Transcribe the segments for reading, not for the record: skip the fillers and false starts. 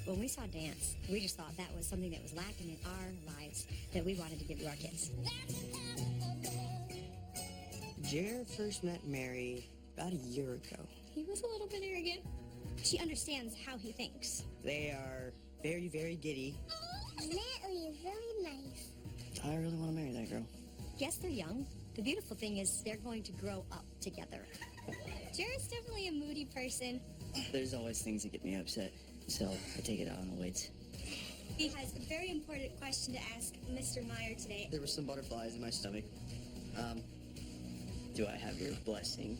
When we saw dance, we just thought that was something that was lacking in our lives that we wanted to give to our kids. Jared first met Mary about a year ago. He was a little bit arrogant. She understands how he thinks. They are very, very giddy. Natalie is really nice. I really want to marry that girl. Yes, they're young. The beautiful thing is they're going to grow up together. Jared's definitely a moody person. There's always things that get me upset, so I take it out on the weights. He has a very important question to ask Mr. Meyer today. There were some butterflies in my stomach. Do I have your blessing?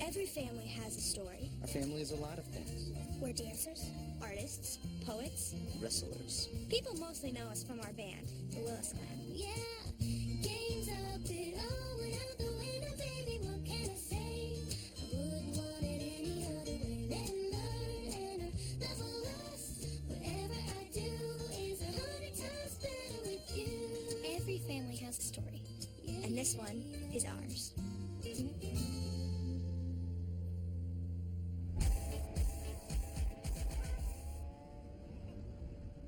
Every family has a story. Our family is a lot of things. We're dancers, artists, poets, Wrestlers. People mostly know us from our band, the Willis Clan. Yeah, games up it all went out the window, baby, what can I say? I wouldn't want it any other way than learn and level us. Whatever I do is 100 times better with you. Every family has a story, and this one is ours.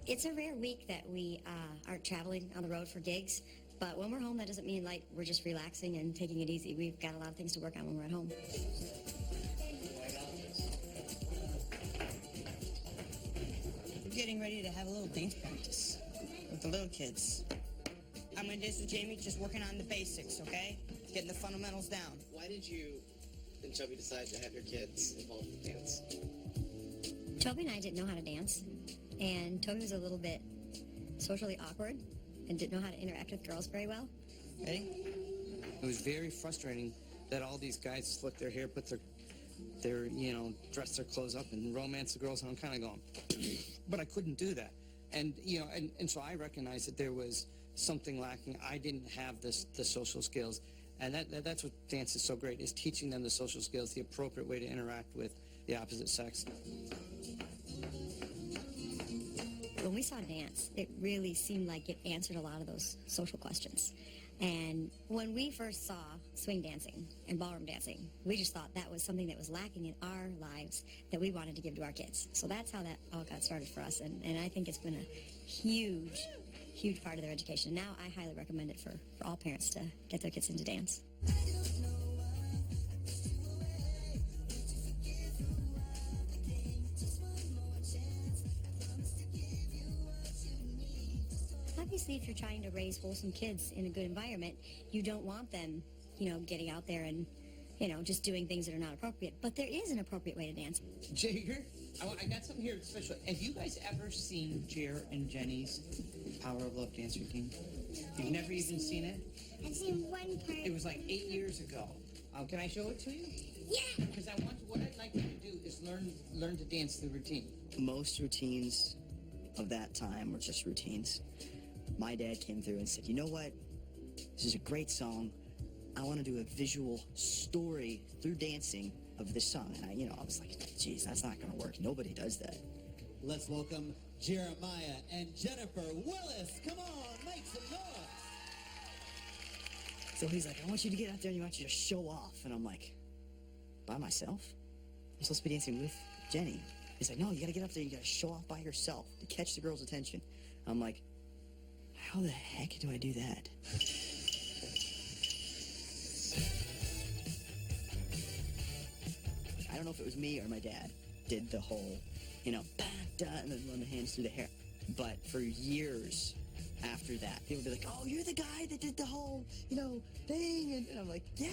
It's a rare week that we aren't traveling on the road for gigs, but when we're home, that doesn't mean like we're just relaxing and taking it easy. We've got a lot of things to work on when we're at home. We're getting ready to have a little dance practice with the little kids. I'm going to dance with Jamie, just working on the basics, okay? Getting the fundamentals down. Why did you and Chubby decide to have your kids involved in dance? Toby and I didn't know how to dance, and Toby was a little bit socially awkward and didn't know how to interact with girls very well. Ready? It was very frustrating that all these guys slick their hair, put their dress their clothes up and romance the girls, and I'm kind of going, but I couldn't do that. And, and so I recognized that there was something lacking. I didn't have the social skills. And that's what dance is so great, is teaching them the social skills, the appropriate way to interact with the opposite sex. When we saw dance, it really seemed like it answered a lot of those social questions. And when we first saw swing dancing and ballroom dancing, we just thought that was something that was lacking in our lives that we wanted to give to our kids. So that's how that all got started for us. And I think it's been a huge part of their education. Now I highly recommend it for all parents to get their kids into dance. Obviously, if you're trying to raise wholesome kids in a good environment, you don't want them, getting out there and, just doing things that are not appropriate. But there is an appropriate way to dance. Jager, I got something here special. Have you guys ever seen Jer and Jenny's Power of Love dance routine? You've never even seen it? I've seen one part. It was like 8 years ago. Can I show it to you? Yeah. Because what I'd like you to do is learn to dance the routine. Most routines of that time were just routines. My dad came through and said, you know what? This is a great song. I want to do a visual story through dancing of this song. And I was like, geez, that's not going to work. Nobody does that. Let's welcome Jeremiah and Jennifer Willis. Come on, make some noise. So he's like, I want you to get out there and I want you to show off. And I'm like, by myself? I'm supposed to be dancing with Jenny. He's like, no, you got to get up there. You got to show off by yourself to catch the girl's attention. I'm like, how the heck do I do that? I don't know if it was me or my dad did the whole, bah, da, and then run the hands through the hair. But for years after that, people would be like, oh, you're the guy that did the whole, thing. And I'm like, yeah.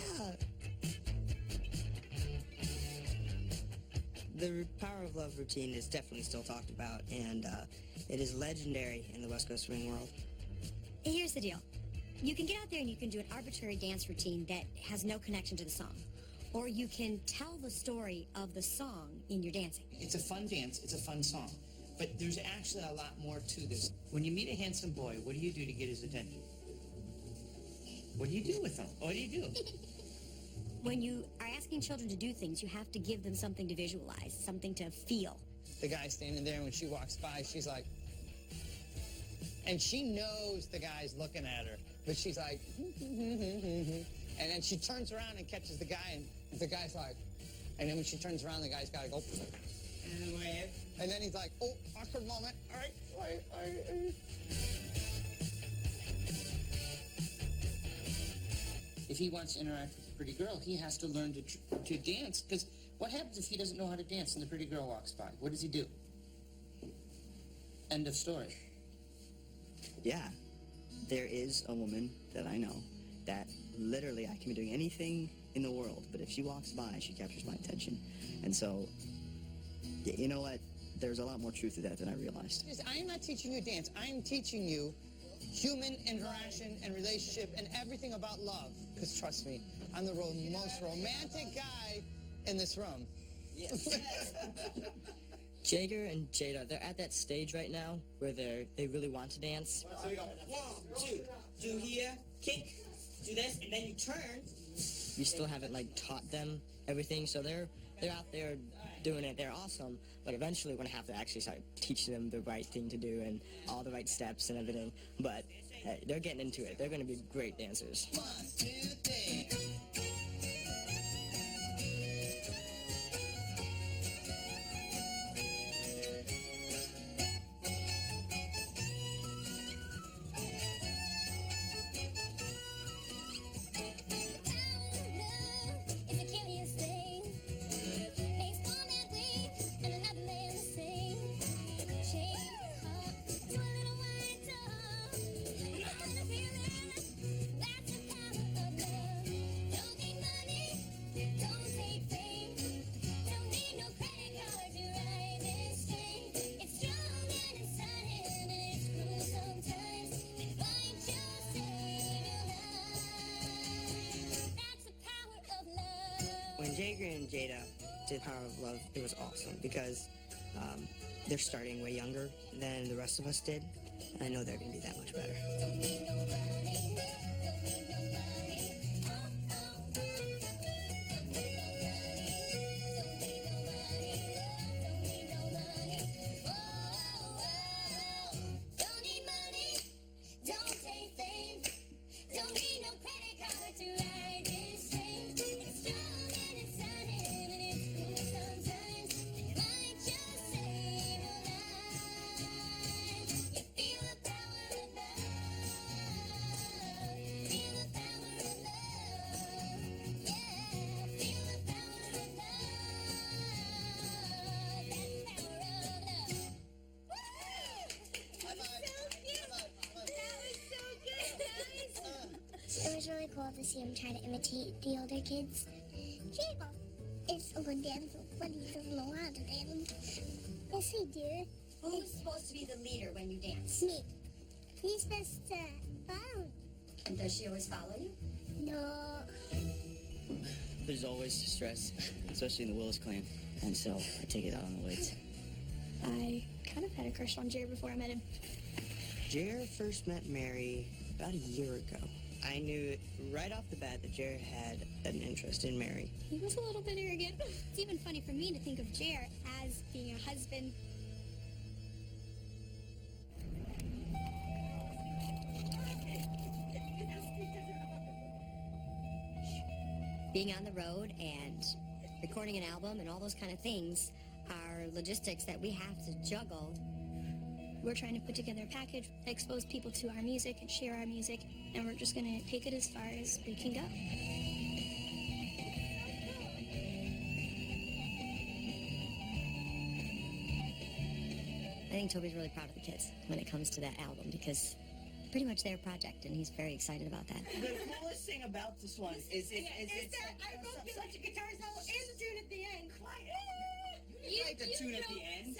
The Power of Love routine is definitely still talked about, and it is legendary in the West Coast swing world. Here's the deal. You can get out there and you can do an arbitrary dance routine that has no connection to the song. Or you can tell the story of the song in your dancing. It's a fun dance. It's a fun song. But there's actually a lot more to this. When you meet a handsome boy, what do you do to get his attention? What do you do with him? What do you do? When you are asking children to do things, you have to give them something to visualize, something to feel. The guy's standing there, and when she walks by, she's like, and she knows the guy's looking at her, but she's like, and then she turns around and catches the guy, and the guy's like, and then when she turns around, the guy's got to go, And wave. And then he's like, oh, awkward moment. All right. If he wants to interact with a pretty girl, he has to learn to dance. Because what happens if he doesn't know how to dance and the pretty girl walks by? What does he do? End of story. Yeah, there is a woman that I know that literally I can be doing anything in the world, but if she walks by, she captures my attention. And so, you know what? There's a lot more truth to that than I realized. I am not teaching you dance. I am teaching you human interaction and relationship and everything about love. Because trust me, I'm the most romantic guy in this room. Yes. Jagger and Jada, they're at that stage right now where they really want to dance. So we go 1, 2, do here, kick, do this, and then you turn. We still haven't taught them everything, so they're out there doing it. They're awesome, but eventually we're gonna have to actually start teaching them the right thing to do and all the right steps and everything. But hey, they're getting into it. They're gonna be great dancers. 1, 2, 3. When Jagger and Jada did Power of Love, it was awesome because they're starting way younger than the rest of us did. And I know they're going to be that much better. It was really cool to see him try to imitate the older kids. Jacob is a good dancer, but he doesn't know how to dance. Yes, he do. Who's supposed to be the leader when you dance? Me. He's supposed to follow. And does she always follow you? No. There's always stress, especially in the Willis clan, and so I take it out on the weights. I kind of had a crush on Jared before I met him. Jared first met Mary about a year ago. I knew right off the bat that Jared had an interest in Mary. He was a little bit arrogant. It's even funny for me to think of Jared as being a husband. Being on the road and recording an album and all those kind of things are logistics that we have to juggle. We're trying to put together a package, expose people to our music and share our music, and we're just going to take it as far as we can go. I think Toby's really proud of the kids when it comes to that album because pretty much their project, and he's very excited about that. The coolest thing about this one is that I wrote the electric guitar solo and the tune at the end. You write the tune at the end?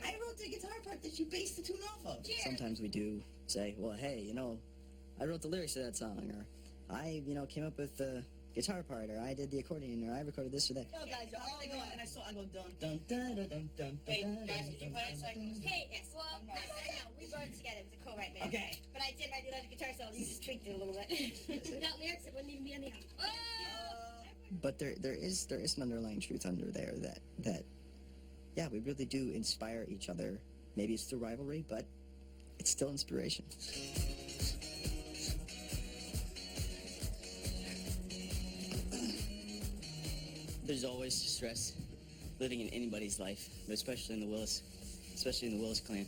I wrote the guitar part that you based the tune off of. Sometimes we do say, well, hey, I wrote the lyrics to that song, or I, came up with the guitar part, or I did the accordion, or I recorded this or that. No, guys, all I go and I go dun dun dun dun dun dun. Wait, guys, did you put it so I can... Hey, yes, well, no, we wrote it together. It was a co-write band. Okay. But I did write the electric guitar solo. You just tweaked it a little bit. Without lyrics, it wouldn't even be on the album. But there is an underlying truth under there that yeah, we really do inspire each other. Maybe it's through rivalry, but it's still inspiration. There's always stress, living in anybody's life, but especially in the Willis clan.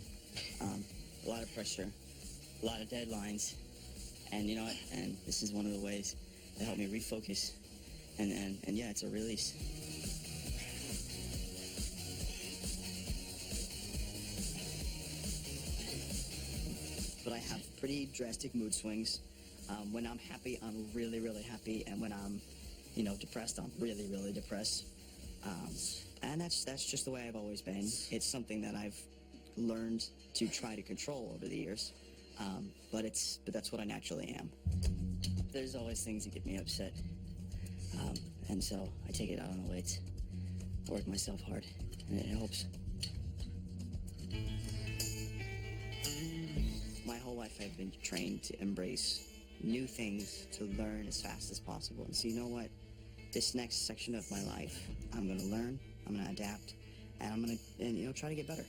A lot of pressure, a lot of deadlines, and you know what? And this is one of the ways that helped me refocus. And yeah, it's a release. But I have pretty drastic mood swings. When I'm happy, I'm really, really happy, and when I'm, depressed, I'm really, really depressed. And that's just the way I've always been. It's something that I've learned to try to control over the years, but that's what I naturally am. There's always things that get me upset, and so I take it out on the weights. I work myself hard, and it helps. My whole life I've been trained to embrace new things, to learn as fast as possible. And so you know what? This next section of my life, I'm going to learn, I'm going to adapt, and I'm going to try to get better.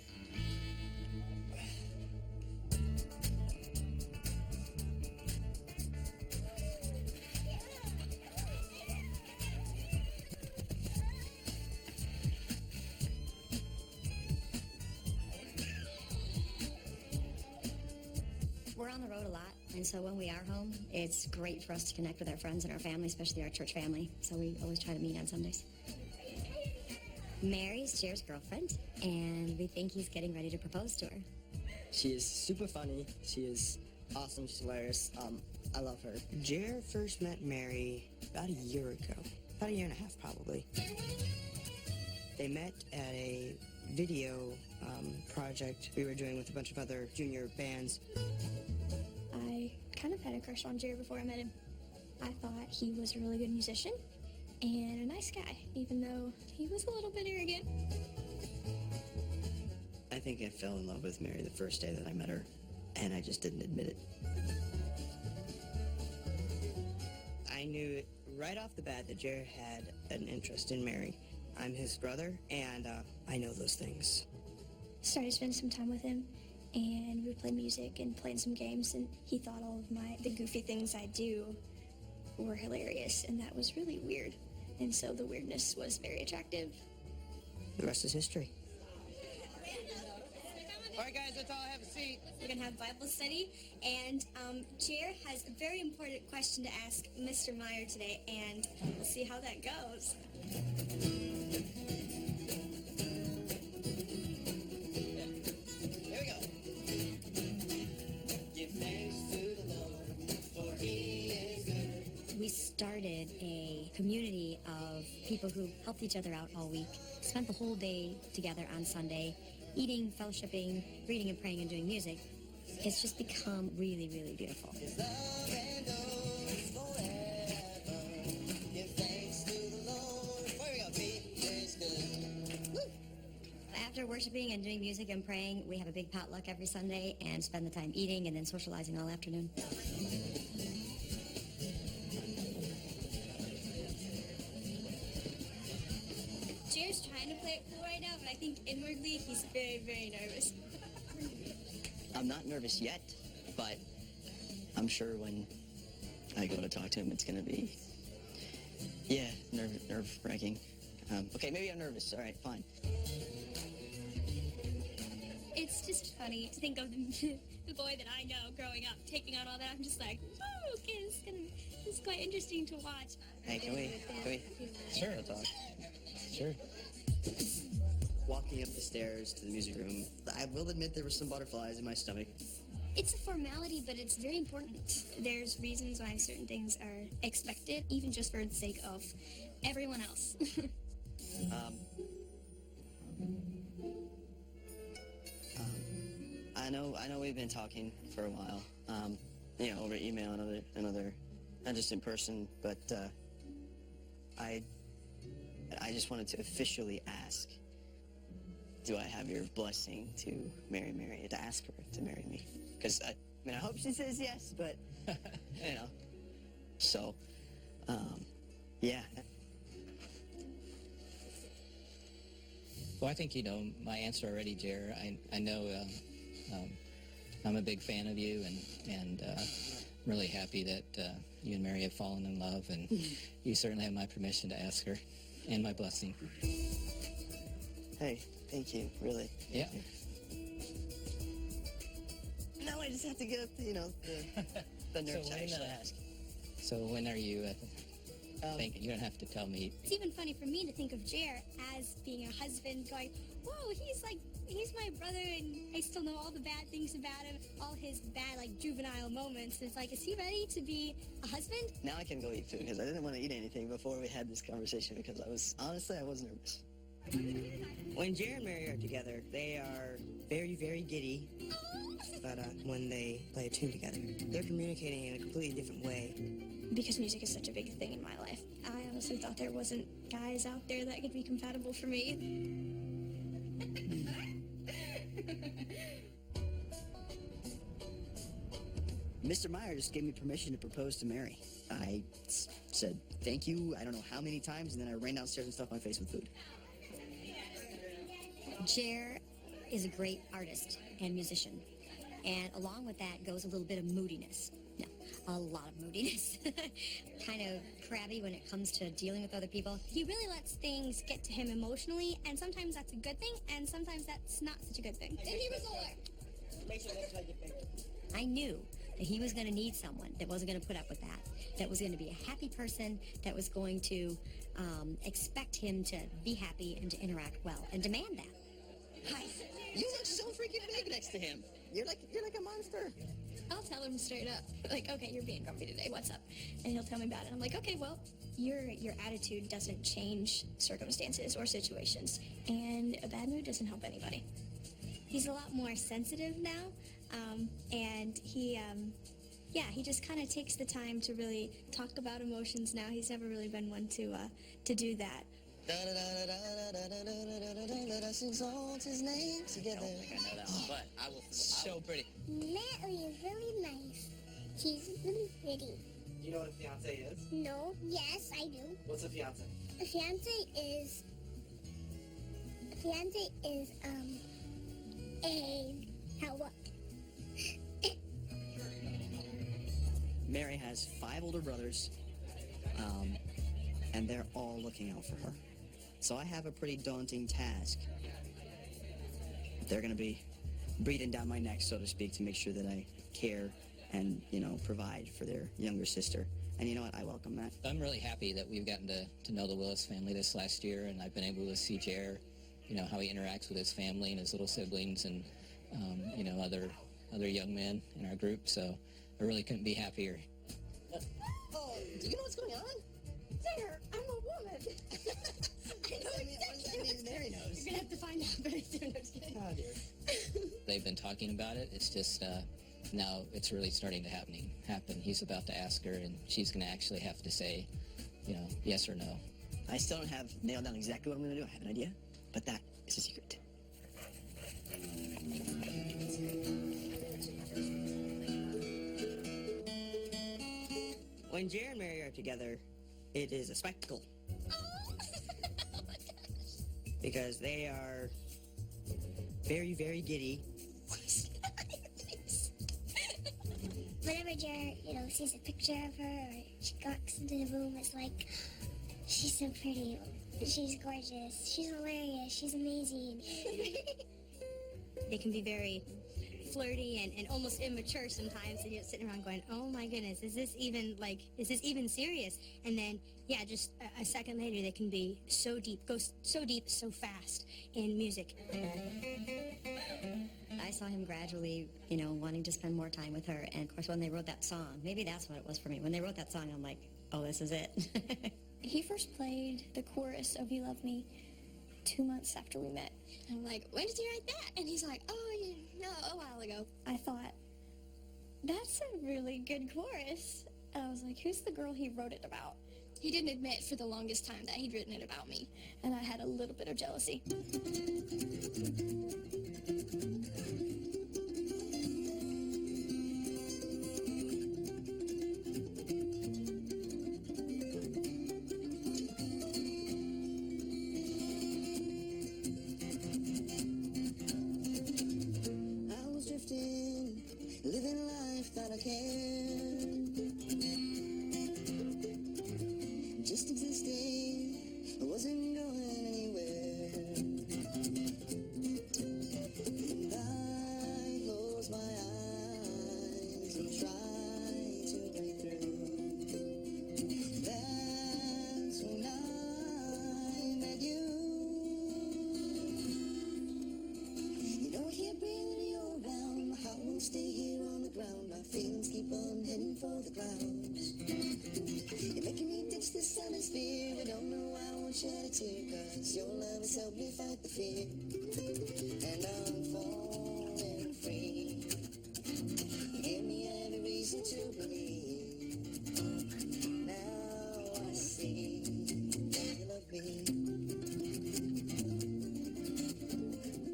We're on the road a lot, and so when we are home, it's great for us to connect with our friends and our family, especially our church family. So we always try to meet on Sundays. Mary's Jer's girlfriend, and we think he's getting ready to propose to her. She is super funny. She is awesome. She's hilarious. I love her. Jer first met Mary about a year ago. About a year and a half, probably. They met at a video project we were doing with a bunch of other junior bands. I kind of had a crush on Jerry before I met him. I thought he was a really good musician and a nice guy, even though he was a little bit arrogant. I think I fell in love with Mary the first day that I met her, and I just didn't admit it. I knew right off the bat that Jerry had an interest in Mary. I'm his brother, and I know those things. Started spending some time with him, and we would play music and playing some games, and he thought all of the goofy things I do were hilarious, and that was really weird. And so the weirdness was very attractive. The rest is history. All right, guys, let's all have a seat. We're going to have Bible study, and Jer has a very important question to ask Mr. Meyer today, and we'll see how that goes. Here we go. Give thanks to the Lord, for he is good. We started a community of people who helped each other out all week, spent the whole day together on Sunday, eating, fellowshipping, reading and praying and doing music. It's just become really, really beautiful. His love endures forever. Give thanks to the Lord. Here we go. He is good. Woo. After worshiping and doing music and praying, we have a big potluck every Sunday and spend the time eating and then socializing all afternoon. Jer's trying to play it cool right now, but I think inwardly he's very, very nervous. I'm not nervous yet, but I'm sure when I go to talk to him, it's going to be, nerve-wracking. Okay, maybe I'm nervous. All right, fine. It's just funny to think of the boy that I know growing up taking on all that. I'm just like, whoa, okay, this is quite interesting to watch. Hey, can we? Sure. Talk. Sure. Walking up the stairs to the music room, I will admit there were some butterflies in my stomach. It's a formality, but it's very important. There's reasons why certain things are expected, even just for the sake of everyone else. I know we've been talking for a while, over email and other, not just in person, but I just wanted to officially ask, do I have your blessing to marry Mary, to ask her to marry me? Because, I hope she says yes, but, so, yeah. Well, I think you know my answer already, Jer. I know I'm a big fan of you, and I'm really happy that you and Mary have fallen in love, and you certainly have my permission to ask her, and my blessing. Hey, thank you, really. Yeah. Now I just have to get, the nerve to actually ask. So when are you thinking? You don't have to tell me. It's even funny for me to think of Jer as being a husband going, whoa, he's my brother and I still know all the bad things about him, all his bad, like, juvenile moments. It's like, is he ready to be a husband? Now I can go eat food because I didn't want to eat anything before we had this conversation because I was nervous. When Jer and Mary are together, they are very, very giddy. But when they play a tune together, they're communicating in a completely different way. Because music is such a big thing in my life. I honestly thought there wasn't guys out there that could be compatible for me. Mr. Meyer just gave me permission to propose to Mary. I said thank you, I don't know how many times, and then I ran downstairs and stuffed my face with food. Jer is a great artist and musician. And along with that goes a little bit of moodiness. No, a lot of moodiness. Kind of crabby when it comes to dealing with other people. He really lets things get to him emotionally, and sometimes that's a good thing, and sometimes that's not such a good thing. And he was I knew that he was going to need someone that wasn't going to put up with that was going to be a happy person, that was going to expect him to be happy and to interact well and demand that. Hi. You look so freaking big next to him. You're like a monster. I'll tell him straight up, like, okay, you're being grumpy today, what's up? And he'll tell me about it. I'm like, okay, well, your attitude doesn't change circumstances or situations, and a bad mood doesn't help anybody. He's a lot more sensitive now, and he just kind of takes the time to really talk about emotions now. He's never really been one to do that. Let us exalt his name together. I don't think I know that one, but I will. So pretty. Natalie is really nice. She's really pretty. Do you know what a fiance is? No. Yes, I do. What's a fiance? A fiance is what? Mary has 5 older brothers, and they're all looking out for her. So I have a pretty daunting task. They're going to be breathing down my neck, so to speak, to make sure that I care and, provide for their younger sister. And you know what? I welcome that. I'm really happy that we've gotten to know the Willis family this last year, and I've been able to see Jer, how he interacts with his family and his little siblings and, other young men in our group. So I really couldn't be happier. Oh, do you know what's going on? There, I'm a woman. I know exactly. Mary knows. You're going to have to find out very soon. I'm just kidding. Oh, dear. They've been talking about it. It's just now it's really starting to happen. He's about to ask her, and she's going to actually have to say, yes or no. I still don't have nailed down exactly what I'm going to do. I have an idea, but that is a secret. When Jer and Mary are together, it is a spectacle. Because they are very, very giddy. Whenever Jared, sees a picture of her or she walks into the room, it's like, she's so pretty, she's gorgeous, she's hilarious, she's amazing. They can be very flirty and almost immature sometimes, and you're sitting around going, oh my goodness, is this even serious? And then, just a second later, they can be so deep, go so deep, so fast in music. I saw him gradually, wanting to spend more time with her. And of course, when they wrote that song, maybe that's what it was for me. When they wrote that song, I'm like, oh, this is it. He first played the chorus of You Love Me 2 months after we met. And I'm like, when did you write that? And he's like, a while ago. I thought, that's a really good chorus. And I was like, who's the girl he wrote it about? He didn't admit for the longest time that he'd written it about me. And I had a little bit of jealousy. Living life that I can, just existing, I wasn't going anywhere. too, 'cause your love has helped me fight the fear. And I'm falling free. You give me every reason to believe. Now I see that you love me.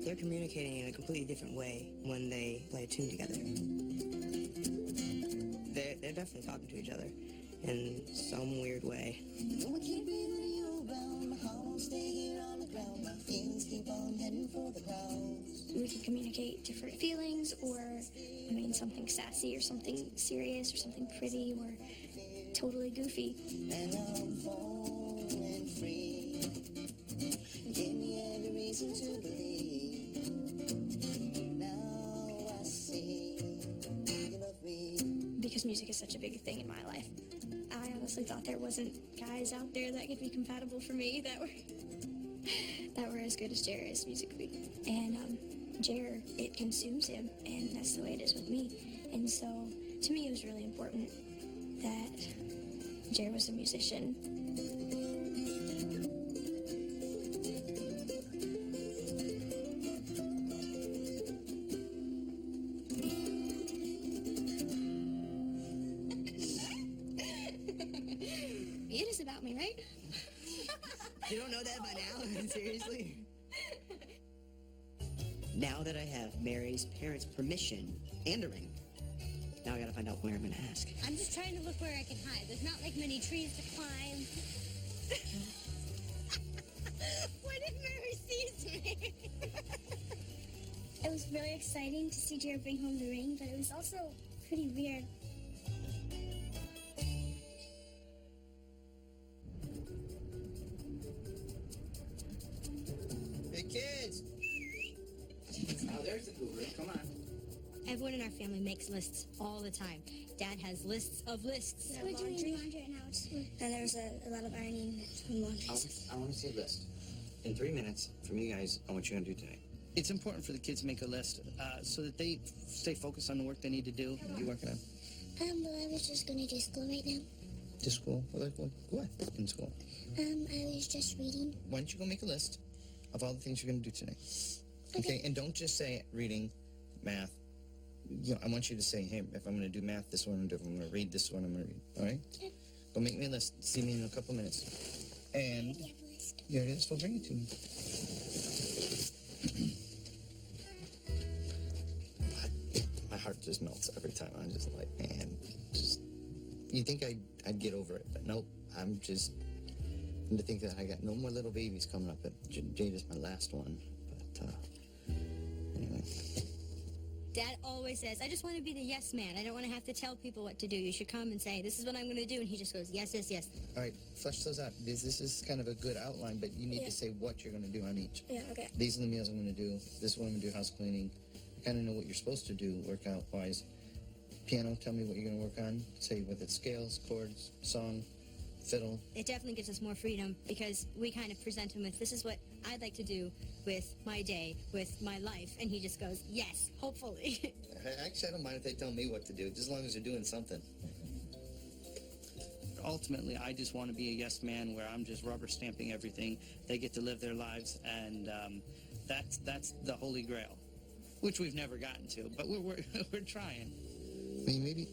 They're communicating in a completely different way when they play a tune together. They're definitely talking to each other in some weird way. No, I can't breathe with you around. My heart won't stay here on the ground. My feelings keep on heading for the clouds. We can communicate different feelings, or, I mean, something sassy or something serious or something pretty or totally goofy. And I'm falling free. Give me every reason to believe. Now I see you love me. Because music is such a big thing in my life. I honestly thought there wasn't guys out there that could be compatible for me that were as good as Jer is musically. And Jer, it consumes him, and that's the way it is with me. And so, to me, it was really important that Jer was a musician. It is about me, right? You don't know that by now? Seriously? Now that I have Mary's parents' permission and a ring, now I gotta find out where I'm gonna ask. I'm just trying to look where I can hide. There's not like many trees to climb. What if Mary sees me? It was really exciting to see Jer bring home the ring, but it was also pretty weird. Hey, kids! Oh, there's the cougar. Come on. Everyone in our family makes lists all the time. Dad has lists of lists. We're doing laundry right now. And there's a lot of ironing and laundry. I want to see a list. In 3 minutes, from you guys, on what you're going to do today. It's important for the kids to make a list so that they stay focused on the work they need to do. What are you working on? Well, I was just going to do school right now. To school? What in school? I was just reading. Why don't you go make a list of all the things you're going to do today? Okay? And don't just say reading, math. You know, I want you to say, hey, if I'm going to do math, this is what I'm going to do. If I'm going to read, this is what I'm going to read. All right? Okay. Go make me a list. See me in a couple minutes. And you already have a list? Well, bring it to me. My heart just melts every time. I'm just like, man, you think I'd get over it, but nope. I'm just, and to think that I got no more little babies coming up, but Jade is my last one. But anyway. Dad always says, I just want to be the yes man. I don't want to have to tell people what to do. You should come and say, this is what I'm going to do. And he just goes, yes, yes, yes. All right, flesh those out. This is kind of a good outline, but you need to say what you're going to do on each. Yeah, okay. These are the meals I'm going to do. This is what I'm going to do, house cleaning. I kind of know what you're supposed to do workout-wise. Piano, tell me what you're going to work on. Say whether it's scales, chords, song, fiddle. It definitely gives us more freedom because we kind of present him with, this is what I'd like to do with my day, with my life. And he just goes, yes, hopefully. Actually, I don't mind if they tell me what to do, just as long as they're doing something. Ultimately, I just want to be a yes man where I'm just rubber stamping everything. They get to live their lives, and that's the holy grail, which we've never gotten to, but we're trying. I mean, maybe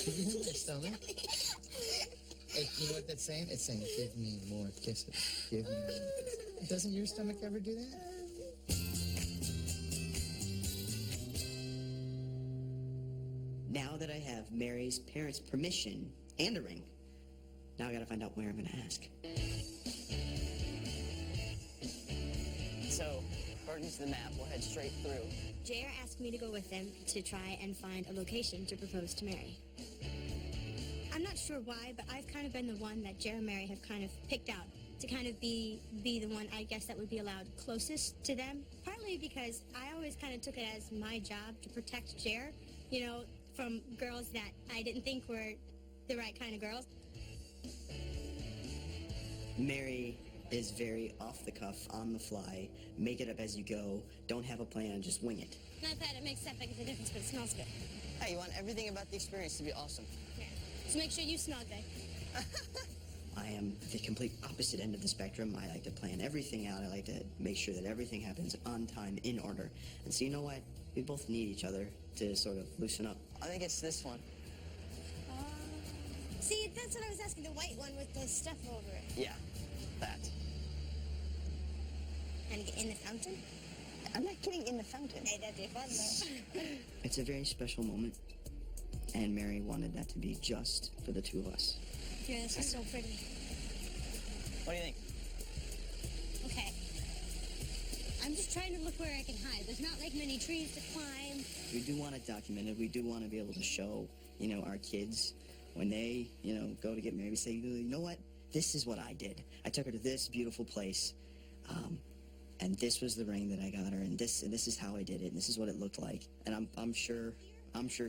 you have my stomach. You know what that's saying? It's saying, give me more kisses. Give me more kisses. Doesn't your stomach ever do that? Now that I have Mary's parents' permission and a ring, now I gotta find out where I'm gonna ask. So, according to the map, we'll head straight through. JR asked me to go with them to try and find a location to propose to Mary. I'm not sure why, but I've kind of been the one that Jer and Mary have kind of picked out to kind of be the one, I guess, that would be allowed closest to them. Partly because I always kind of took it as my job to protect Jer, you know, from girls that I didn't think were the right kind of girls. Mary is very off the cuff, on the fly, make it up as you go, don't have a plan, just wing it. Not that it makes that big of a difference, but it smells good. Hey, you want everything about the experience to be awesome. Yeah. So make sure you smell good. I am the complete opposite end of the spectrum. I like to plan everything out. I like to make sure that everything happens on time, in order. And so you know what? We both need each other to sort of loosen up. I think it's this one. See, that's what I was asking, the white one with the stuff over it. Yeah, that. And get in the fountain? I'm not getting in the fountain. Hey, that'd be fun, though. It's a very special moment, and Mary wanted that to be just for the two of us. Yeah, this is so pretty. What do you think? Okay. I'm just trying to look where I can hide. There's not like many trees to climb. We do want it documented. We do want to be able to show, you know, our kids when they, you know, go to get married. We say, you know what? This is what I did. I took her to this beautiful place, and this was the ring that I got her, and this is how I did it, and this is what it looked like. And I'm sure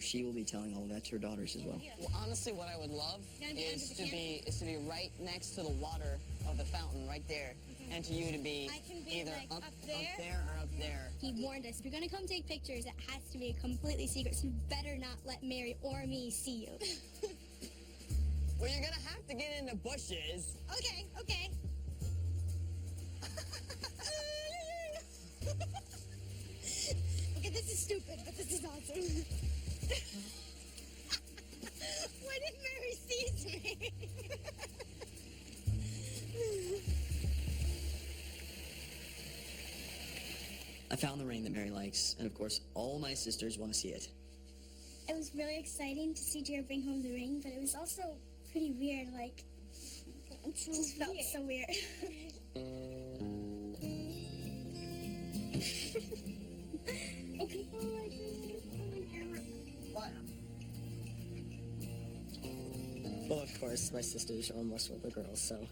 she will be telling all of that to her daughters as well. Well, honestly, what I would love is to be right next to the water of the fountain, right there, and to you to be, I can be either like up there or up there. He warned us, if you're gonna come take pictures, it has to be completely secret, so you better not let Mary or me see you. Well, you're gonna have to get in the bushes. Okay, okay. Okay, this is stupid, but this is awesome. Why did Mary seize me? I found the ring that Mary likes, and of course, all my sisters want to see it. It was really exciting to see Jared bring home the ring, but it was also pretty weird, like, it just felt so weird. Well, of course, my sisters almost were the girls, so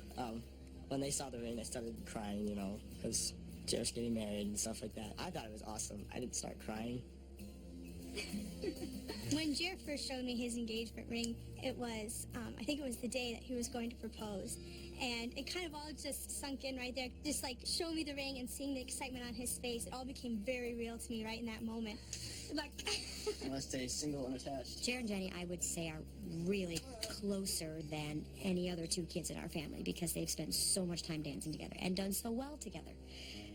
when they saw the ring, they started crying, you know, because Jared's getting married and stuff like that. I thought it was awesome. I didn't start crying. When Jared first showed me his engagement ring, it was, I think it was the day that he was going to propose. And it kind of all just sunk in right there. Just like showing me the ring and seeing the excitement on his face, it all became very real to me right in that moment. Like, I want to stay single and attached. Jared and Jenny, I would say, are really closer than any other two kids in our family because they've spent so much time dancing together and done so well together.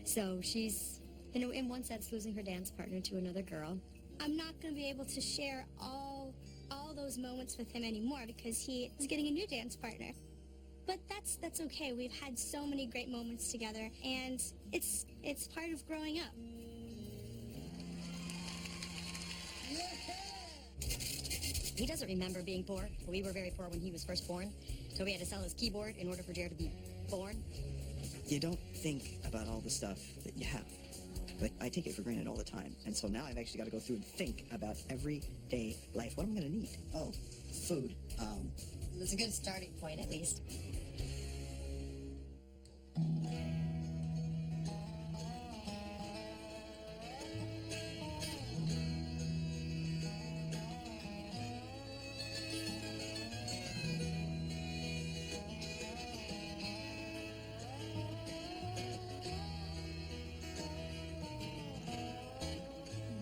So she's, you know, in one sense, losing her dance partner to another girl. I'm not going to be able to share all those moments with him anymore because he is getting a new dance partner. But that's okay. We've had so many great moments together, and it's part of growing up. He doesn't remember being poor. We were very poor when he was first born, so we had to sell his keyboard in order for Jared to be born. You don't think about all the stuff that you have. But I take it for granted all the time. And so now I've actually got to go through and think about everyday life. What am I going to need? Oh, food. It's a good starting point, at least.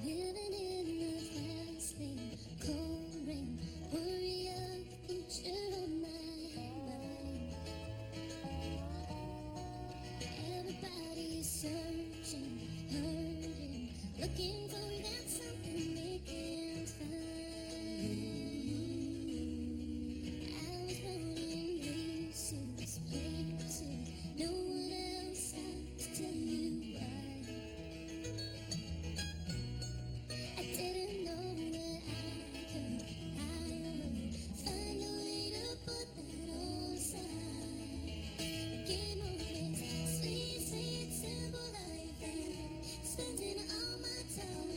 Living in the fast lane, cold rain, worry of the future on my mind. Everybody's searching, hurting, looking for that something they can't find. I was running races, places, no one else had to tell you why. I didn't know that I could find a way to put that all aside. Game on this sweet, sweet, simple life and spending all my time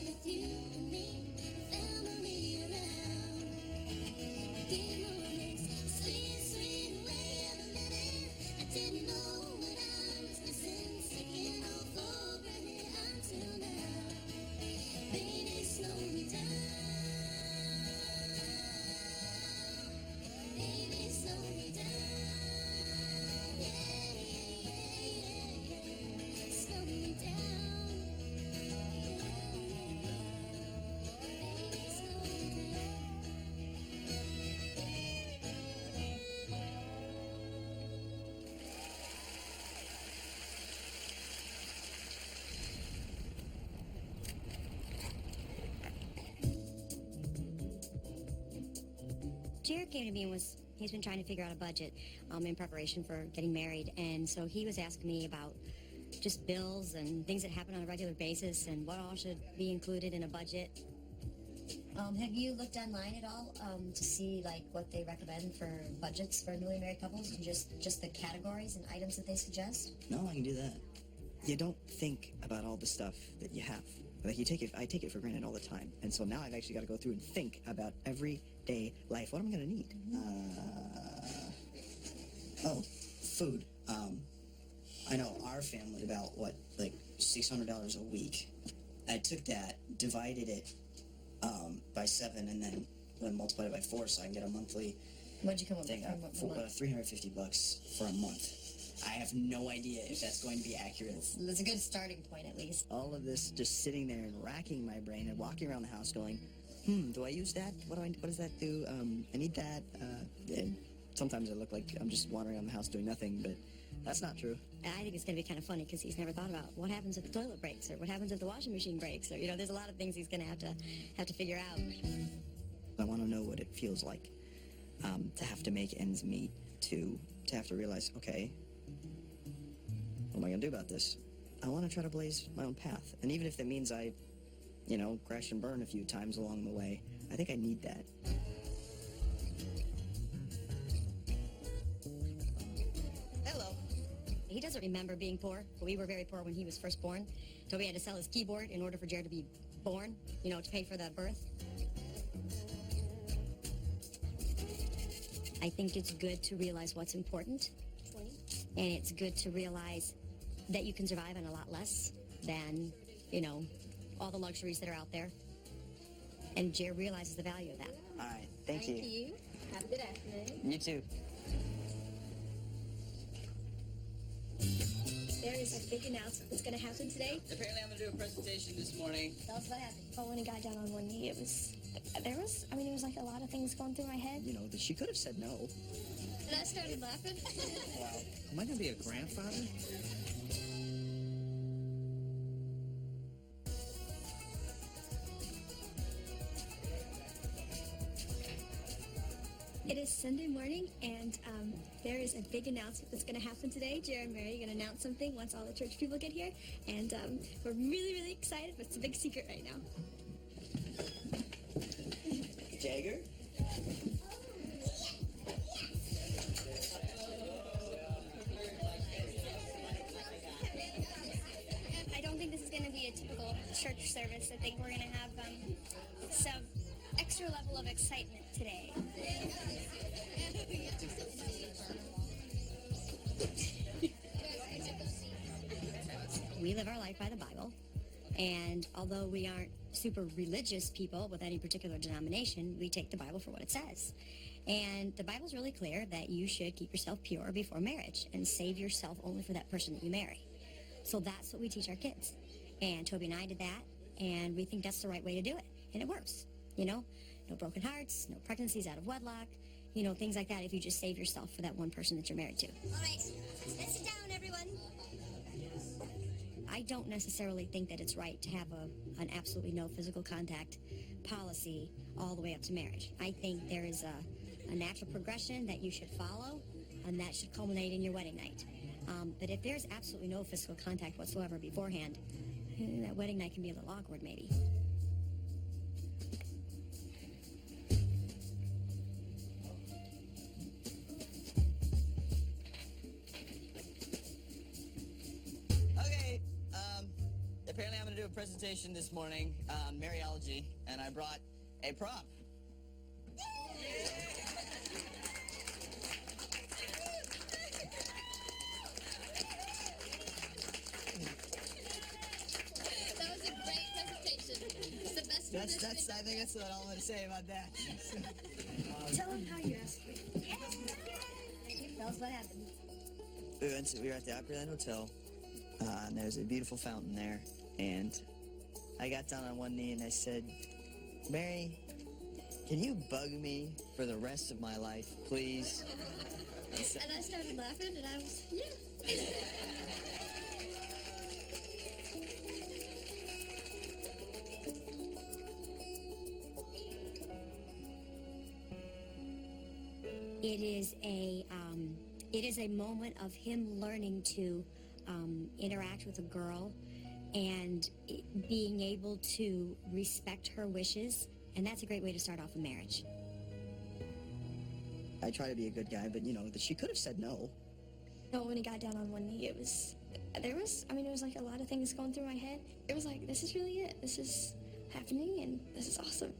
Jared came to me and he's been trying to figure out a budget in preparation for getting married. And so he was asking me about just bills and things that happen on a regular basis and what all should be included in a budget. Have you looked online at all to see like what they recommend for budgets for newly married couples and just the categories and items that they suggest? No, I can do that. You don't think about all the stuff that you have. Like I take it for granted all the time. And so now I've actually got to go through and think about everyday life. What am I going to need? Food. I know our family about like $600 a week. I took that, divided it by 7, and then multiplied it by 4, so I can get a monthly. What'd you come up with? $350 for a month. I have no idea if that's going to be accurate. That's a good starting point, at least. All of this just sitting there and racking my brain and walking around the house going, do I use that? What does that do? I need that. And sometimes I look like I'm just wandering around the house doing nothing, but that's not true. I think it's going to be kind of funny because he's never thought about what happens if the toilet breaks or what happens if the washing machine breaks or, there's a lot of things he's going to have to figure out. I want to know what it feels like to have to make ends meet, to have to realize, okay, what am I going to do about this? I want to try to blaze my own path. And even if that means I, crash and burn a few times along the way, I think I need that. Hello. He doesn't remember being poor, but we were very poor when he was first born. Toby had to sell his keyboard in order for Jared to be born, to pay for that birth. I think it's good to realize what's important. And it's good to realize that you can survive on a lot less than, all the luxuries that are out there. And Jared realizes the value of that. All right. Thank you. Thank you. Have a good afternoon. You too. There is a big announcement that's going to happen today. Apparently I'm going to do a presentation this morning. Tell us what happened. But when he got down on one knee, it was like a lot of things going through my head. She could have said no. And I started laughing. Wow. Am I going to be a grandfather? It is Sunday morning, and there is a big announcement that's going to happen today. Jared and Mary are going to announce something once all the church people get here, and we're really, really excited, but it's a big secret right now. Jagger? I don't think this is going to be a typical church service. I think we're going to have some extra level of excitement today. We live our life by the Bible, and although we aren't super religious people with any particular denomination, we take the Bible for what it says. And the Bible's really clear that you should keep yourself pure before marriage and save yourself only for that person that you marry. So that's what we teach our kids. And Toby and I did that, and we think that's the right way to do it. And it works, No broken hearts, no pregnancies out of wedlock, things like that if you just save yourself for that one person that you're married to. All right, let's sit down, everyone. I don't necessarily think that it's right to have an absolutely no physical contact policy all the way up to marriage. I think there is a natural progression that you should follow, and that should culminate in your wedding night. But if there's absolutely no physical contact whatsoever beforehand, that wedding night can be a little awkward maybe. Apparently I'm going to do a presentation this morning on Mariology, and I brought a prop. That was a great presentation. It's the best I think that's what I'm going to say about that. Tell him how you asked me. Tell us what happened. We were at the Opryland Hotel, and there's a beautiful fountain there. And I got down on one knee and I said, Mary, can you bug me for the rest of my life, please? And I started laughing, and I was, yeah. it is a moment of him learning to interact with a girl and being able to respect her wishes, and that's a great way to start off a marriage. I try to be a good guy, but, she could have said no. No, when he got down on one knee, it was like a lot of things going through my head. It was like, this is really it. This is happening, and this is awesome.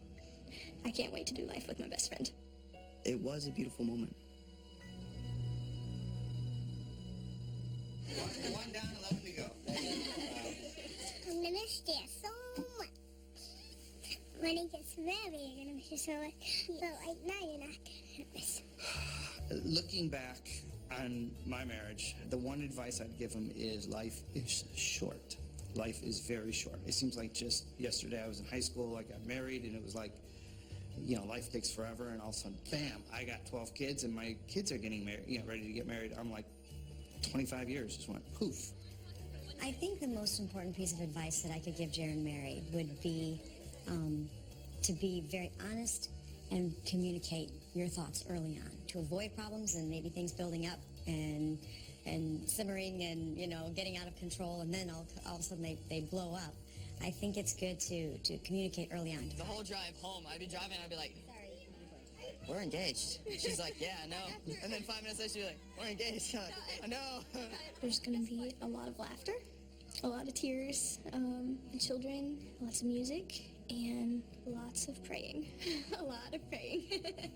I can't wait to do life with my best friend. It was a beautiful moment. One down, 11 to go. I'm gonna miss you so much. When he gets married, you're gonna miss you so much. But right now, you're not gonna miss him. Looking back on my marriage, the one advice I'd give him is life is short. Life is very short. It seems like just yesterday I was in high school, I got married, and it was like, life takes forever, and all of a sudden, bam, I got 12 kids, and my kids are getting married, ready to get married. I'm like, 25 years just went poof. I think the most important piece of advice that I could give Jared and Mary would be to be very honest and communicate your thoughts early on, to avoid problems and maybe things building up and simmering and, getting out of control, and then all of a sudden they blow up. I think it's good to communicate early on. The whole drive home, I'd be driving, I'd be like, we're engaged. She's like, yeah, I know. And then 5 minutes later, she'd be like, we're engaged. I know. There's going to be a lot of laughter, a lot of tears, children, lots of music, and lots of praying. A lot of praying.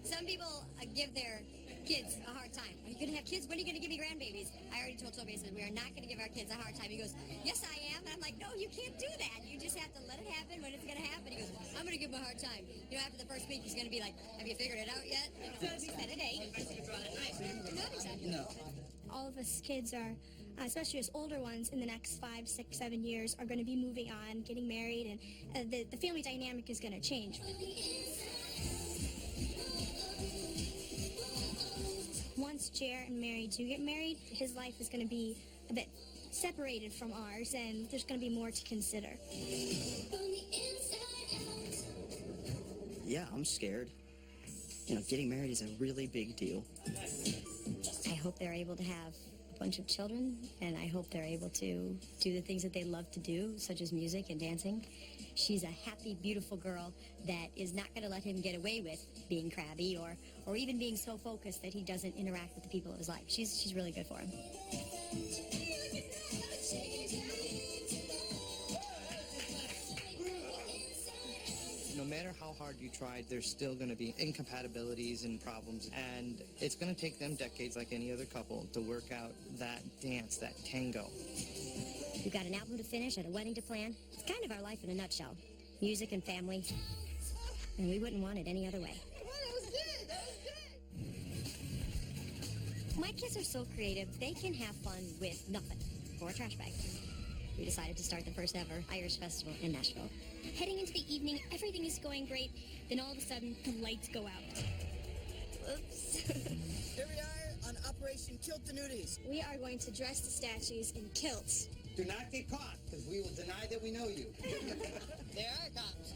Some people give their kids a hard time. Are you going to have kids? When are you going to give me grandbabies? I already told Toby, I said, we are not going to give our kids a hard time. He goes, yes, I am. And I'm like, no, you can't do that. You just have to let it happen when it's going to happen. He goes, I'm going to give him a hard time. After the first week, he's going to be like, have you figured it out yet? So we said it ain't. Not exactly. No. All of us kids are, especially us older ones, in the next 5, 6, 7 years are going to be moving on, getting married, and the family dynamic is going to change. Once Jared and Mary do get married, his life is going to be a bit separated from ours, and there's going to be more to consider. Yeah, I'm scared. Getting married is a really big deal. I hope they're able to have a bunch of children, and I hope they're able to do the things that they love to do, such as music and dancing. She's a happy, beautiful girl that is not going to let him get away with being crabby or even being so focused that he doesn't interact with the people of his life. She's really good for him. No matter how hard you tried, there's still going to be incompatibilities and problems, and it's going to take them decades, like any other couple, to work out that dance, that tango. We've got an album to finish and a wedding to plan. It's kind of our life in a nutshell. Music and family. And we wouldn't want it any other way. My kids are so creative, they can have fun with nothing or a trash bag. We decided to start the first ever Irish festival in Nashville. Heading into the evening, everything is going great. Then all of a sudden, the lights go out. Oops. Here we are on Operation Kilt the Nudies. We are going to dress the statues in kilts. Do not get caught, because we will deny that we know you. There are cops.